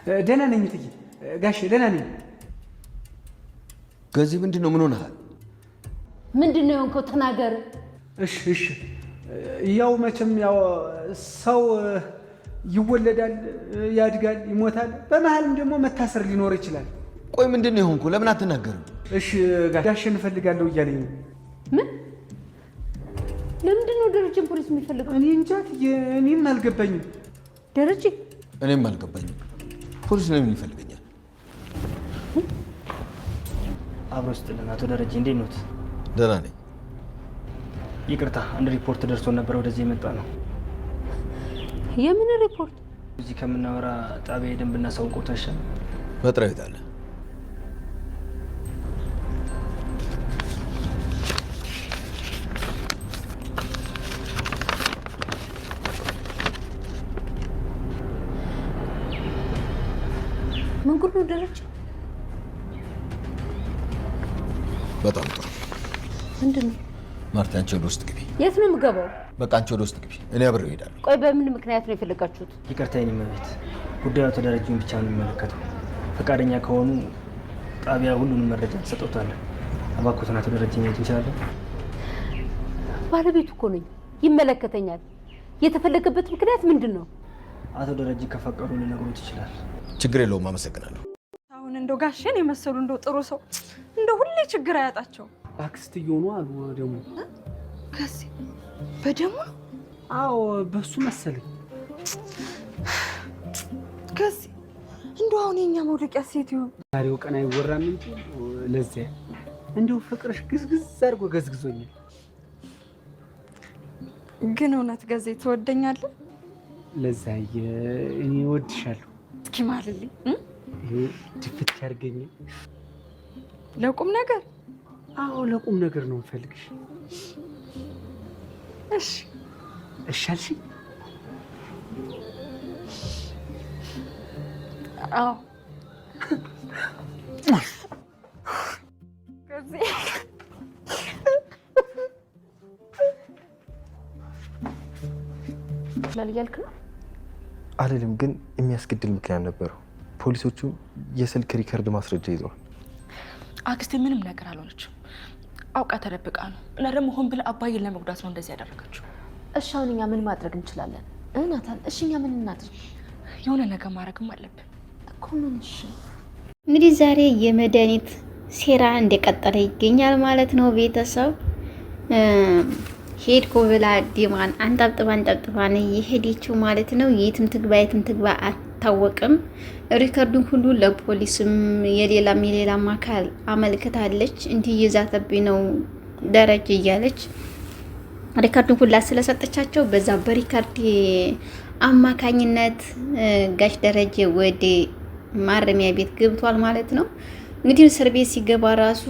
ደህና ነኝ እትዬ ጋሼ ደህና ነኝ። ከዚህ ምንድነው? ምን ሆነሃል? ምንድነው የሆንከው? ተናገር። እሺ ያው መቼም ያው ሰው ይወለዳል፣ ያድጋል፣ ይሞታል። በመሀልም ደግሞ መታሰር ሊኖር ይችላል። ቆይ ምንድነው የሆንከው? ለምን አትናገርም? እሺ ጋሼ እንፈልጋለሁ እያለኝ ነው። ምን? ለምንድን ነው ደረጀን ፖሊስ የሚፈልገው? እኔ እንጃ እኔም አልገባኝም። ደረጀ እኔም አልገባኝም። ፖሊስ ለምን ይፈልገኛል? አብሮ ስጥልን። አቶ ደረጀ እንዴት ኖት? ደህና ነኝ። ይቅርታ አንድ ሪፖርት ደርሶ ነበር ወደዚህ የመጣ ነው። የምን ሪፖርት? እዚህ ከምናወራ ጣቢያ ሄደን ብናሳውቀው ታሻል። መጥሪያ ቤት አለ። ምን ጉድ ነው ደረጀ? በጣም ጥሩ። ምንድን ነው? ማርታ አንቺ ወደ ውስጥ ግቢ። የት ነው የምገባው? በቃ አንቺ ወደ ውስጥ ግቢ፣ እኔ አብሬው እሄዳለሁ። ቆይ በምን ምክንያት ነው የፈለጋችሁት? ይቅርታ የኔ እመቤት፣ ጉዳዩ አቶ ደረጀን ብቻ ነው የሚመለከተው። ፈቃደኛ ከሆኑ ጣቢያ ሁሉንም መረጃ እንሰጠውታለን። እባክዎትን አቶ ደረጀን ማየት እንችላለን? ባለቤቱ እኮ ነኝ፣ ይመለከተኛል። የተፈለገበት ምክንያት ምንድን ነው? አቶ ደረጀ ከፈቀዱ ሊነግሩት ይችላል። ችግር የለውም፣ አመሰግናለሁ። አሁን እንደው ጋሼን የመሰሉ እንደው ጥሩ ሰው እንደው ሁሌ ችግር አያጣቸው። አክስትየው ነው አሉ ደግሞ። ከዚህ በደሙ ነው? አዎ በሱ መሰለኝ። ከዚህ እንደው አሁን የኛ መውደቂያ ሴት ይሆን? ዛሬው ቀን አይወራም እንጂ ለዚያ እንደው ፍቅርሽ ግዝግዝ አድርጎ ገዝግዞኛል። ግን እውነት ገዜ ትወደኛለህ? ለዛዬ እኔ እወድሻለሁ። እስኪ ማልልኝ። ይሄ ድፍት ያርገኛል። ለቁም ነገር? አዎ ለቁም ነገር ነው የምፈልግሽ። እሺ አልሽኝ? አዎ ከዚህ ላልያልክ ነው አይደለም፣ ግን የሚያስገድል ምክንያት ነበረው። ፖሊሶቹ የስልክ ሪከርድ ማስረጃ ይዘዋል። አክስቴ ምንም ነገር አልሆነችም። አውቃ ተደብቃ ነው እና ደግሞ ሆን ብላ አባዬን ለመጉዳት ነው እንደዚህ ያደረገችው። እሺ አሁን እኛ ምን ማድረግ እንችላለን? ናታን እሺ እኛ ምን እናድርግ? የሆነ ነገር ማድረግም አለብን እኮ። ምን? እሺ እንግዲህ ዛሬ የመድኃኒት ሴራ እንደቀጠለ ይገኛል ማለት ነው። ቤተሰብ ሄድኩ ብላ ዲማን አንጠብጥባን የሄደችው ማለት ነው። የትም ትግባ አታወቅም። ሪከርዱን ሁሉ ለፖሊስም የሌላም አካል አመልክታለች። እንዲህ እየዛተብኝ ነው ደረጀ እያለች ሪከርዱን ሁላ ስለሰጠቻቸው በዛ በሪከርድ አማካኝነት ጋሽ ደረጀ ወደ ማረሚያ ቤት ገብቷል ማለት ነው። እንግዲህ እስር ቤት ሲገባ ራሱ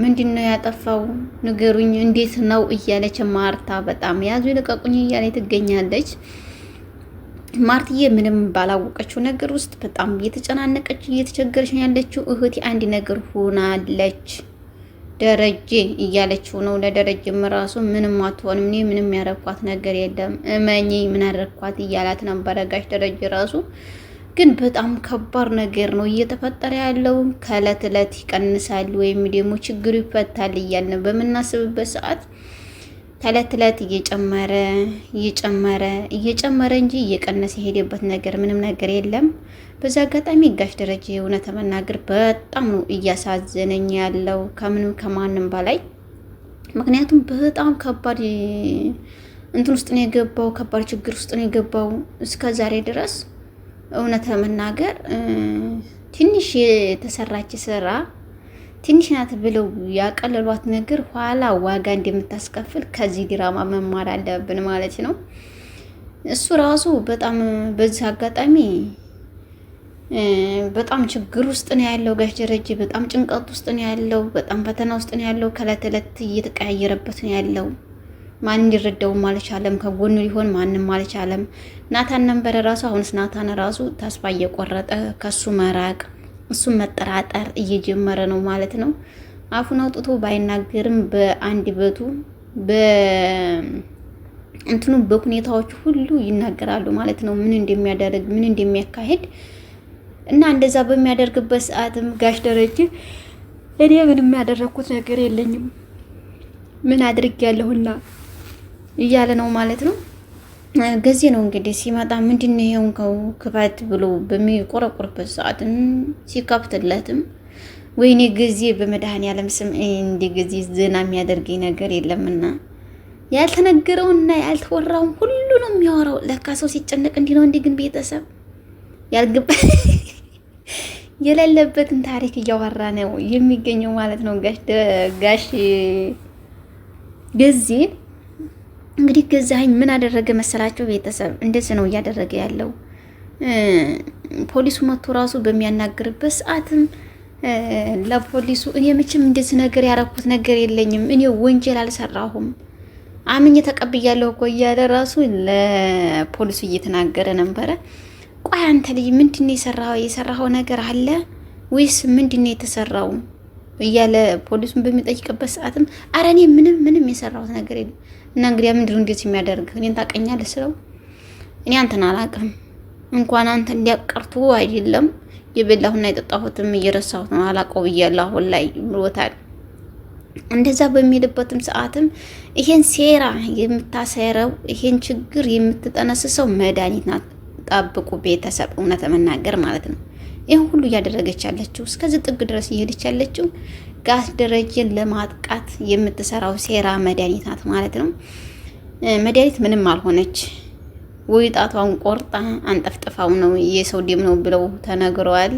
ምንድነው ያጠፋው ንገሩኝ፣ እንዴት ነው እያለች ማርታ በጣም ያዙ ይልቀቁኝ እያለች ትገኛለች። ማርትዬ ምንም ባላወቀችው ነገር ውስጥ በጣም እየተጨናነቀች እየተቸገረች ያለችው እህቴ አንድ ነገር ሆናለች ደረጀ እያለችው ነው። ለደረጀም ራሱ ምንም አትሆንም፣ እኔ ምንም ያረኳት ነገር የለም እመኚ፣ ምን አረኳት እያላት ነበረ ጋሽ ደረጀ ራሱ። ግን በጣም ከባድ ነገር ነው እየተፈጠረ ያለው። ከእለት እለት ይቀንሳል ወይም ደግሞ ችግሩ ይፈታል እያልን በምናስብበት ሰዓት ከእለት እለት እየጨመረ እንጂ እየቀነሰ የሄደበት ነገር ምንም ነገር የለም። በዛ አጋጣሚ ጋሽ ደረጀ እውነት መናገር በጣም ነው እያሳዘነኝ ያለው ከምንም ከማንም በላይ። ምክንያቱም በጣም ከባድ እንትን ውስጥ ነው የገባው፣ ከባድ ችግር ውስጥ ነው የገባው እስከ ዛሬ ድረስ። እውነት ለመናገር ትንሽ የተሰራች ስራ ትንሽ ናት ብለው ያቀለሏት ነገር ኋላ ዋጋ እንደምታስከፍል ከዚህ ድራማ መማር አለብን ማለት ነው። እሱ ራሱ በጣም በዚህ አጋጣሚ በጣም ችግር ውስጥ ነው ያለው ጋሽ ደረጀ፣ በጣም ጭንቀት ውስጥ ነው ያለው፣ በጣም ፈተና ውስጥ ነው ያለው። ከእለት እለት እየተቀያየረበት ነው ያለው። ማን እንዲረዳውም አልቻለም። ከጎኑ ሊሆን ማንም አልቻለም። ናታን ነበረ ራሱ። አሁንስ ናታን ራሱ ተስፋ እየቆረጠ ከሱ መራቅ እሱን መጠራጠር እየጀመረ ነው ማለት ነው። አፉን አውጥቶ ባይናገርም በአንድ በቱ እንትኑ በሁኔታዎች ሁሉ ይናገራሉ ማለት ነው። ምን እንደሚያደርግ ምን እንደሚያካሄድ እና እንደዛ በሚያደርግበት ሰዓትም ጋሽ ደረጀ እኔ ምንም ያደረኩት ነገር የለኝም ምን አድርጌያለሁና እያለ ነው ማለት ነው። ገዜ ነው እንግዲህ ሲመጣ ምንድነው የሆንከው ክፋት ብሎ በሚቆረቆርበት ሰዓትም ሲከፍትለትም ወይኔ ጊዜ በመድኃኒዓለም ስም እንደ ጊዜ ዝና የሚያደርገኝ ነገር የለምና ያልተነገረውና ያልተወራውን ሁሉ ነው የሚያወራው። ለካ ሰው ሲጨነቅ እንዲህ ነው። እንዲህ ግን ቤተሰብ ያልገባ የሌለበትን ታሪክ እያወራ ነው የሚገኘው ማለት ነው። ጋሽ ገዜ እንግዲህ ገዛኸኝ ምን አደረገ መሰላቸው ቤተሰብ? እንደዚህ ነው እያደረገ ያለው። ፖሊሱ መጥቶ ራሱ በሚያናግርበት ሰዓትም ለፖሊሱ እኔ መቼም እንደዚህ ነገር ያረኩት ነገር የለኝም፣ እኔ ወንጀል አልሰራሁም፣ አምኜ ተቀብያለሁ እኮ እያለ ራሱ ለፖሊሱ እየተናገረ ነበረ። ቆይ አንተ ልጅ ምንድነው የሰራኸው ነገር አለ ወይስ ምንድነው የተሰራው እያለ ፖሊሱን በሚጠይቅበት ሰዓትም ኧረ እኔ ምንም የሰራሁት ነገር የለም። እና እንግዲህ ምንድነው እንደዚህ የሚያደርግ እኔን ታውቀኛለህ ስለው እኔ አንተን አላውቅም፣ እንኳን አንተ እንዲያቀርቱ አይደለም የበላሁና የጠጣሁትም እየረሳሁት ነው አላውቀው ብያለሁ አሁን ላይ ብሎታል። እንደዛ በሚልበትም ሰዓትም ይሄን ሴራ የምታሰረው ይሄን ችግር የምትጠነስሰው መድኃኒት ናት፣ ጠብቁ ቤተሰብ፣ እውነት መናገር ማለት ነው። ይሄን ሁሉ እያደረገች ያለችው እስከዚህ ጥግ ድረስ እየሄደች ያለችው ጋሽ ደረጀን ለማጥቃት የምትሰራው ሴራ መድኃኒት ናት ማለት ነው። መድኃኒት ምንም አልሆነች። ወይ ጣቷን ቆርጣ አንጠፍጥፋው ነው የሰው ደም ነው ብለው ተነግረዋል።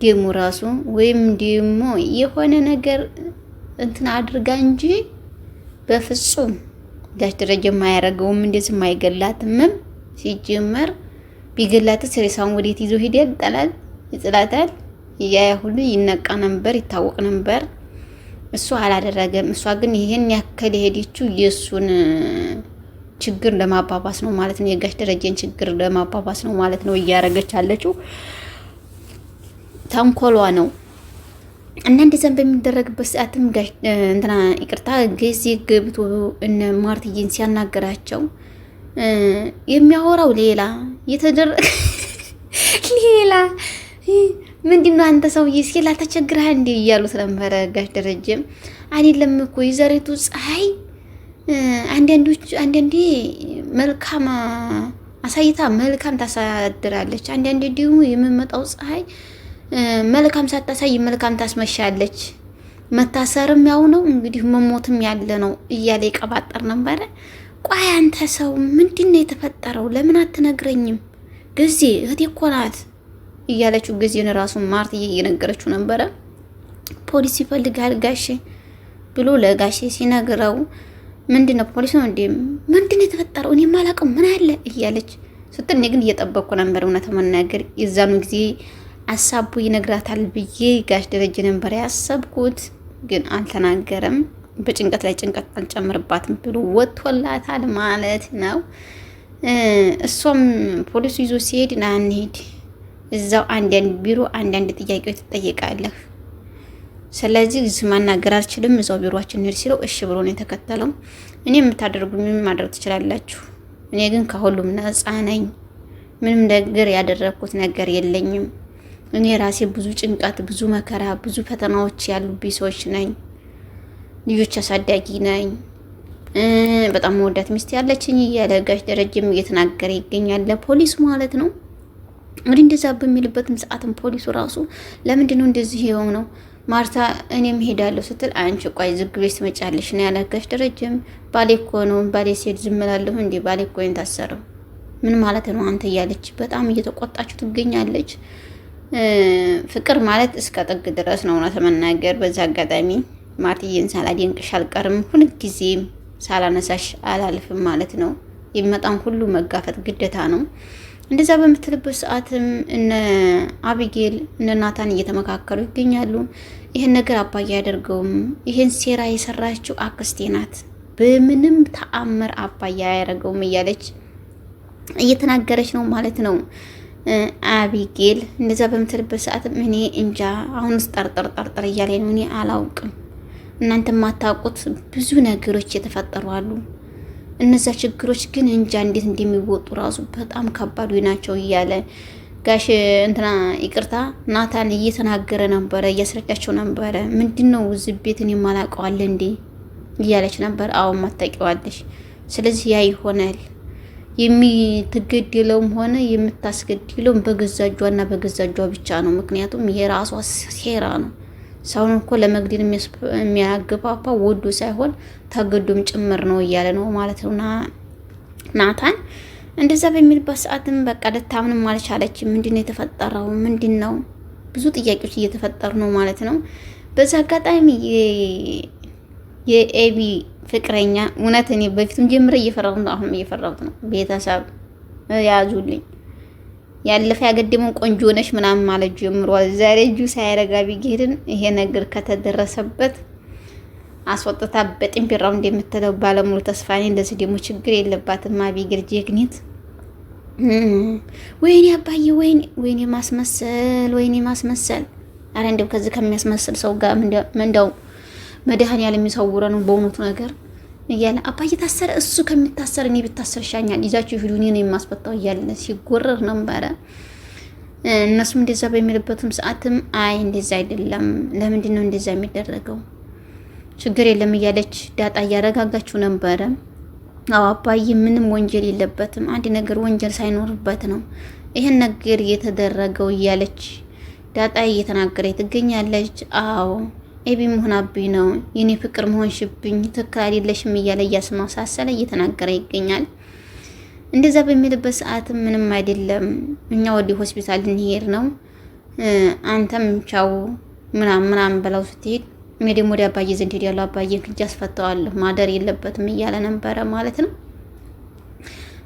ደሙ ራሱ ወይም ደሞ የሆነ ነገር እንትን አድርጋ እንጂ በፍጹም ጋሽ ደረጀ የማያረገውም እንደዚህ የማይገላትም። ሲጀመር ቢገላት ሬሳውን ወዴት ይዞ ሄዳል? ይጣላል፣ ይጥላታል። ያ ሁሉ ይነቃ ነበር፣ ይታወቅ ነበር። እሱ አላደረገም። እሷ ግን ይሄን ያከለ ሄደችው የሱን ችግር ለማባባስ ነው ማለት ነው። የጋሽ ደረጀን ችግር ለማባባስ ነው ማለት ነው እያረገች አለችው። ተንኮሏ ነው። እና እንደዛም በሚደረግበት ሰዓትም ጋሽ እንትና ይቅርታ ጊዜ ገብቶ እነ ማርትዬን ሲያናገራቸው የሚያወራው ሌላ የተደረገ ሌላ ምንድነው አንተ ሰውዬ ሲላ ተቸግረህ እንዴ እያሉት ነበረ። ጋሽ ደረጀም አይደለም እኮ የዛሬቱ ፀሐይ አንዳንዴ መልካም አሳይታ መልካም ታሳድራለች፣ አንዳንዴ ደግሞ የምመጣው ፀሐይ መልካም ሳታሳይ መልካም ታስመሻለች። መታሰርም ያው ነው እንግዲህ መሞትም ያለ ነው እያለ ይቀባጠር ነበረ። ቆይ አንተ ሰው ምንድነው የተፈጠረው? ለምን አትነግረኝም? ጊዜ እህቴ እኮ ናት እያለችው ጊዜን ራሱ ማርትዬ እየነገረችው ነበረ። ፖሊስ ይፈልጋል ጋሼ ብሎ ለጋሼ ሲነግረው ምንድነው ፖሊስ ነው እንዴ? ምንድነው የተፈጠረው? እኔ ማላውቀው ምን አለ እያለች ስትል እኔ ግን እየጠበቅኩ ነበር እውነት መናገር። የዛኑ ጊዜ አሳቡ ይነግራታል ብዬ ጋሽ ደረጀ ነበር ያሰብኩት፣ ግን አልተናገረም። በጭንቀት ላይ ጭንቀት አልጨምርባትም ብሎ ወጥቶላታል ማለት ነው። እሷም ፖሊሱ ይዞ ሲሄድ ና እንሂድ፣ እዛው አንዳንድ ቢሮ አንዳንድ ጥያቄዎች ትጠይቃለህ፣ ስለዚህ እዚህ ማናገር አልችልም፣ እዛው ቢሮአችን እንሂድ ሲለው እሺ ብሎ ነው የተከተለው። እኔ የምታደርጉኝ ምን ማድረግ ትችላላችሁ፣ እኔ ግን ከሁሉም ነፃ ነኝ፣ ምንም ነገር ያደረኩት ነገር የለኝም። እኔ ራሴ ብዙ ጭንቀት፣ ብዙ መከራ፣ ብዙ ፈተናዎች ያሉብኝ ሰዎች ነኝ። ልጆች አሳዳጊ ነኝ። በጣም መወዳት ሚስት ያለችኝ እያለ ጋሽ ደረጀም እየተናገረ ይገኛል ለፖሊስ ማለት ነው። እንግዲህ እንደዛ በሚልበትም ሰዓትም ፖሊሱ ራሱ ለምንድን ነው እንደዚህ የሆነው ማርታ እኔም ሄዳለሁ ስትል አንቺ ቆይ ዝግ ብለሽ ትመጫለሽ ነው ያለ ጋሽ ደረጀም። ባሌ እኮ ነው ባሌ ሴት ዝም እላለሁ እንዴ? ባሌ እኮ የታሰረው ምን ማለት ነው አንተ እያለች በጣም እየተቆጣችው ትገኛለች። ፍቅር ማለት እስከ ጥግ ድረስ ነው እውነት መናገር። በዛ አጋጣሚ ማርትዬን ሳላደንቅሽ አልቀርም፣ ሁልጊዜም ሳላነሳሽ አላልፍም ማለት ነው። የሚመጣን ሁሉ መጋፈጥ ግዴታ ነው። እንደዛ በምትልበት ሰዓትም እነ አቢጌል እነ ናታን እየተመካከሉ ይገኛሉ። ይሄን ነገር አባዬ አያደርገውም፣ ይሄን ሴራ የሰራችው አክስቴ ናት፣ በምንም ተአምር አባዬ አያደርገውም እያለች እየተናገረች ነው ማለት ነው። አቢጌል እንደዛ በምትልበት ሰዓትም እኔ እንጃ አሁንስ ጠርጠር እያለ ነው፣ እኔ አላውቅም፣ እናንተ ማታውቁት ብዙ ነገሮች የተፈጠሩ አሉ። እነዛ ችግሮች ግን እንጃ እንዴት እንደሚወጡ ራሱ በጣም ከባዱ ናቸው እያለ ጋሽ እንትና ይቅርታ ናታን እየተናገረ ነበረ፣ እያስረዳቸው ነበረ። ምንድነው እዚህ ቤትን የማላውቀዋለ እንዴ እያለች ነበር። አዎ ማታውቂዋለሽ፣ ስለዚህ ያ ይሆናል የምትገደለውም ሆነ የምታስገድለውም በገዛ እጇና በገዛ እጇ ብቻ ነው። ምክንያቱም የራሷ ሴራ ነው። ሰውን እኮ ለመግደል የሚያገባባ ወዶ ሳይሆን ተገዶም ጭምር ነው እያለ ነው ማለት ነው ናታን። እንደዛ በሚልበት ሰዓትም በቃ ልታምንም አልቻለችም። ምንድነው የተፈጠረው? ምንድነው? ብዙ ጥያቄዎች እየተፈጠሩ ነው ማለት ነው። በዛ አጋጣሚ የኤቢ ፍቅረኛ እውነት እኔ በፊትም ጀምረ እየፈራሁ ነው፣ አሁን እየፈራሁት ነው። ቤተሰብ ያዙልኝ። ያለፈ ያገደመው ቆንጆ ነሽ ምናምን ማለት ጀምሯል። ዛሬ እጁ ሳይረጋ ቢሄድን ይሄ ነገር ከተደረሰበት አስወጥታ በጥንቢራው እንደምትለው ባለሙሉ ተስፋ ነኝ። እንደዚህ ደግሞ ችግር የለባትም። አቢግል ጀግኒት። ወይኔ አባዬ፣ ወይኔ ማስመሰል፣ ወይኔ ማስመሰል። አረ እንደው ከዚህ ከሚያስመስል ሰው ጋር እንደው መድኃኒዓለም የሚሰውረ ነው በእውነቱ ነገር እያለ አባዬ ታሰረ፣ እሱ ከሚታሰር እኔ ብታሰር ይሻኛል፣ ይዛችሁ ሂዱ፣ እኔ ነው የማስፈታው እያለ ሲጎረር ነበረ። እነሱም እንደዛ በሚልበትም ሰዓትም አይ እንደዛ አይደለም፣ ለምንድን ነው እንደዛ የሚደረገው? ችግር የለም እያለች ዳጣ እያረጋጋችሁ ነበረ። አዎ አባዬ ምንም ወንጀል የለበትም፣ አንድ ነገር ወንጀል ሳይኖርበት ነው ይሄን ነገር የተደረገው እያለች ዳጣ እየተናገረች ትገኛለች። አዎ ኤቢ መሆናብኝ ነው የኔ ፍቅር መሆንሽብኝ ትክክል አይደለሽም እያለ እያስመሳሰለ እየተናገረ ይገኛል። እንደዛ በሚልበት ሰዓትም ምንም አይደለም እኛ ወደ ሆስፒታል ልንሄድ ነው፣ አንተም ቻው ምናምን ብለው ስትሄድ እኔ ደግሞ ወደ አባዬ ዘንድ ሄዳለሁ፣ አባዬን ክጅ አስፈታዋለሁ፣ ማደር የለበትም እያለ ነበረ ማለት ነው።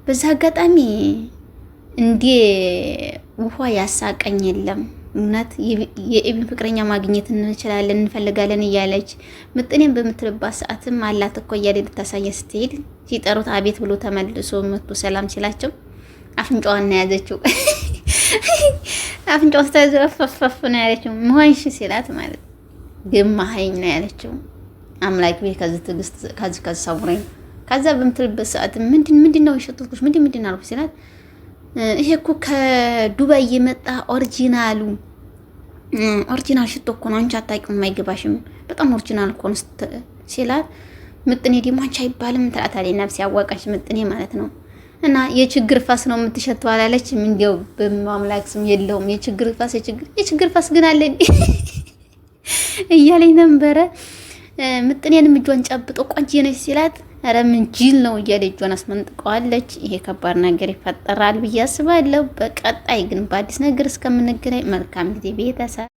በዛ አጋጣሚ እንዴ ውሃ ያሳቀኝ የለም እውነት የኤቢን ፍቅረኛ ማግኘት እንችላለን እንፈልጋለን እያለች ምጥኔን በምትልባት ሰዓትም አላት እኮ እያለ ልታሳየ ስትሄድ ሲጠሩት አቤት ብሎ ተመልሶ መጥቶ ሰላም ሲላቸው አፍንጫዋን ነው ያዘችው። አፍንጫው ተዘፈፈፍ ነው ያለችው። መሆንሽ ሲላት ማለት ግማኸኝ ነው ያለችው። አምላክ ቤት ከዚህ ትግስት ከዚህ ሰውረኝ። ከዛ በምትልበት ሰዓት ምንድነው የሸጡት ምንድን አልኩ ሲላት ይሄ እኮ ከዱባይ የመጣ ኦሪጂናል ሽቶ እኮ ነው፣ አንቺ አታውቂውም፣ አይገባሽም፣ በጣም ኦሪጂናል እኮ ነው ሲላት ምጥኔ ደግሞ አንቺ አይባልም ትላታለች። ነፍስ ያዋቃች ምጥኔ ማለት ነው። እና የችግር ፋስ ነው የምትሸተው አላለችም? እንዲያው በማምላክ ስም የለውም የችግር ፋስ ግን አለ እያለኝ ነበረ። ምጥኔንም እጇን ጨብጦ ቆንጆ ነች ሲላት ኧረ ምን ጅል ነው እያለ እጇን አስመንጥቀዋለች። ይሄ ከባድ ነገር ይፈጠራል ብዬ አስባለሁ። በቀጣይ ግን በአዲስ ነገር እስከምንገናኝ መልካም ጊዜ ቤተሰብ።